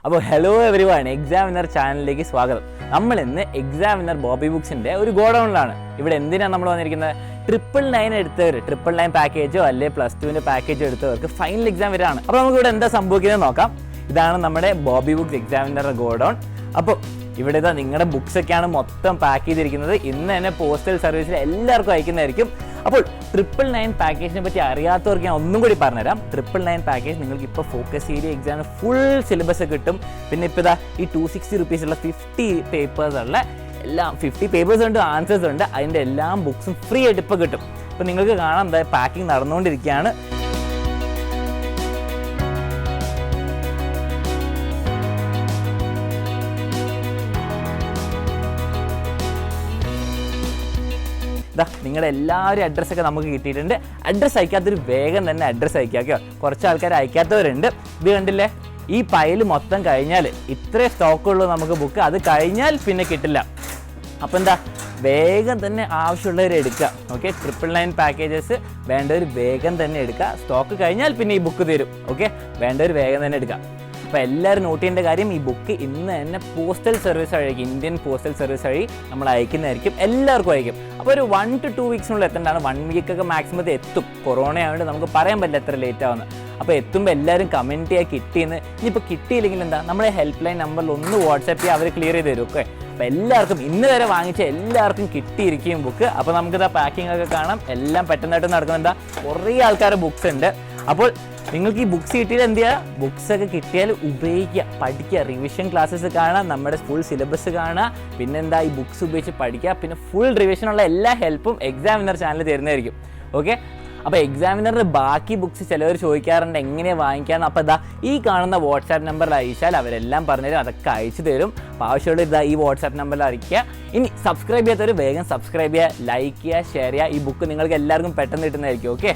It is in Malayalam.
അപ്പോൾ ഹലോ എവരി വൺ, എക്സാമിനർ ചാനലിലേക്ക് സ്വാഗതം. നമ്മൾ ഇന്ന് എക്സാമിനർ ബോബി ബുക്സിൻ്റെ ഒരു ഗോഡൗണിലാണ്. ഇവിടെ എന്തിനാണ് നമ്മൾ വന്നിരിക്കുന്നത്? 999 എടുത്തവർ, 999 പാക്കേജോ അല്ലെങ്കിൽ +2 പാക്കേജോ എടുത്തവർക്ക് ഫൈനൽ എക്സാം വരാണ്. അപ്പോൾ നമുക്ക് ഇവിടെ എന്താ സംഭവിക്കുന്നത് നോക്കാം. ഇതാണ് നമ്മുടെ ബോബി ബുക്സ് എക്സാമിനറുടെ ഗോഡൗൺ. അപ്പോൾ ഇവിടെ ഇതാ നിങ്ങളുടെ ബുക്സ് ഒക്കെയാണ് മൊത്തം പാക്ക് ചെയ്തിരിക്കുന്നത്. ഇന്ന് തന്നെ പോസ്റ്റൽ സർവീസിൽ എല്ലാവർക്കും അയക്കുന്നതായിരിക്കും. അപ്പോൾ 999 പാക്കേജിനെ പറ്റി അറിയാത്തവർക്ക് ഞാൻ ഒന്നും കൂടി പറഞ്ഞുതരാം. 999 പാക്കേജ് നിങ്ങൾക്ക് ഇപ്പോൾ ഫോക്കസ് ഏരിയ എക്സാമിന് ഫുൾ സിലബസ് കിട്ടും. പിന്നെ ഇപ്പോൾ ഇതാ ഈ 260 rupees 50 പേപ്പേഴ്സ് ഉള്ള എല്ലാം 50 പേപ്പേഴ്സ് ഉണ്ട്, ആൻസേഴ്സ് ഉണ്ട്. അതിൻ്റെ എല്ലാ ബുക്സും ഫ്രീ ആയിട്ട് ഇപ്പോൾ കിട്ടും. അപ്പോൾ നിങ്ങൾക്ക് കാണാം എന്താ പാക്കിംഗ് നടന്നുകൊണ്ടിരിക്കുകയാണ്. നിങ്ങളുടെ എല്ലാവരും അഡ്രസ്സൊക്കെ നമുക്ക് കിട്ടിയിട്ടുണ്ട്. അഡ്രസ്സ് അയക്കാത്തൊരു വേഗം തന്നെ അഡ്രസ്സ് അയക്കുക. കുറച്ച് ആൾക്കാർ അയക്കാത്തവരുണ്ട്. ഇത് കണ്ടില്ലേ, ഈ പൈല് മൊത്തം കഴിഞ്ഞാൽ ഇത്രേ സ്റ്റോക്കുള്ളൂ നമുക്ക് ബുക്ക്. അത് കഴിഞ്ഞാൽ പിന്നെ കിട്ടില്ല. അപ്പോൾ എന്താ, വേഗം തന്നെ ആവശ്യമുള്ളവർ എടുക്കുക. ഓക്കെ, 999 പാക്കേജസ് വേണ്ടവർ വേഗം തന്നെ എടുക്കുക. സ്റ്റോക്ക് കഴിഞ്ഞാൽ പിന്നെ ഈ ബുക്ക് തരും. ഓക്കെ, വേണ്ടവർ വേഗം തന്നെ എടുക്കുക. അപ്പോൾ എല്ലാവരും നോട്ട് ചെയ്യേണ്ട കാര്യം, ഈ ബുക്ക് ഇന്ന് തന്നെ പോസ്റ്റൽ സർവീസ് വഴി, ഇന്ത്യൻ പോസ്റ്റൽ സർവീസ് വഴി നമ്മൾ അയക്കുന്നതായിരിക്കും. എല്ലാവർക്കും അയക്കും. അപ്പോൾ ഒരു 1 to 2 weeks എത്തേണ്ടതാണ്. 1 week ഒക്കെ മാക്സിമം എത്തും. കൊറോണ ആയതുകൊണ്ട് നമുക്ക് പറയാൻ പറ്റില്ല എത്ര ലേറ്റ് ആവുന്നത്. അപ്പോൾ എത്തുമ്പോൾ എല്ലാവരും കമൻറ്റ് ചെയ്യുക കിട്ടിയെന്ന്. ഇനിയിപ്പോൾ കിട്ടിയില്ലെങ്കിൽ എന്താ, നമ്മുടെ ഹെൽപ്പ് ലൈൻ നമ്പറിൽ ഒന്ന് വാട്സാപ്പ് ചെയ്യുക, അവർ ക്ലിയർ ചെയ്ത് തരും. ഓക്കെ, അപ്പോൾ എല്ലാവർക്കും ഇന്ന് വരെ വാങ്ങിച്ച എല്ലാവർക്കും കിട്ടിയിരിക്കും ബുക്ക്. അപ്പോൾ നമുക്കിതാ പാക്കിംഗ് ഒക്കെ കാണാം. എല്ലാം പെട്ടെന്നായിട്ട് നടക്കുന്നുണ്ട്. കുറേ ആൾക്കാരുടെ ബുക്സ് ഉണ്ട്. അപ്പോൾ നിങ്ങൾക്ക് ഈ ബുക്സ് കിട്ടിയാൽ എന്ത് ചെയ്യുക, ബുക്സൊക്കെ കിട്ടിയാൽ ഉപയോഗിക്കുക, പഠിക്കുക, റിവിഷൻ ക്ലാസ്സസ് കാണുക, നമ്മുടെ ഫുൾ സിലബസ് കാണുക, പിന്നെന്താ ഈ ബുക്സ് ഉപയോഗിച്ച് പഠിക്കുക. പിന്നെ ഫുൾ റിവിഷനുള്ള എല്ലാ ഹെൽപ്പും എക്സാമിനർ ചാനൽ തരുന്നതായിരിക്കും. ഓക്കെ, അപ്പോൾ എക്സാമിനറിന് ബാക്കി ബുക്സ് ചിലവർ ചോദിക്കാറുണ്ട് എങ്ങനെയാണ് വാങ്ങിക്കാമെന്ന്. അപ്പോൾ ഇതാ ഈ കാണുന്ന വാട്സാപ്പ് നമ്പറിൽ അയച്ചാൽ അവരെല്ലാം പറഞ്ഞുതരും, അതൊക്കെ അയച്ചു തരും. അപ്പോൾ ആവശ്യമുള്ള ഇതാ ഈ വാട്സാപ്പ് നമ്പറിൽ അറിയിക്കുക. ഇനി സബ്സ്ക്രൈബ് ചെയ്യാത്തവർ വേഗം സബ്സ്ക്രൈബ് ചെയ്യുക, ലൈക്ക് ചെയ്യുക, ഷെയർ ചെയ്യുക. ഈ ബുക്ക് നിങ്ങൾക്ക് എല്ലാവർക്കും പെട്ടെന്ന് കിട്ടുന്നതായിരിക്കും. ഓക്കെ.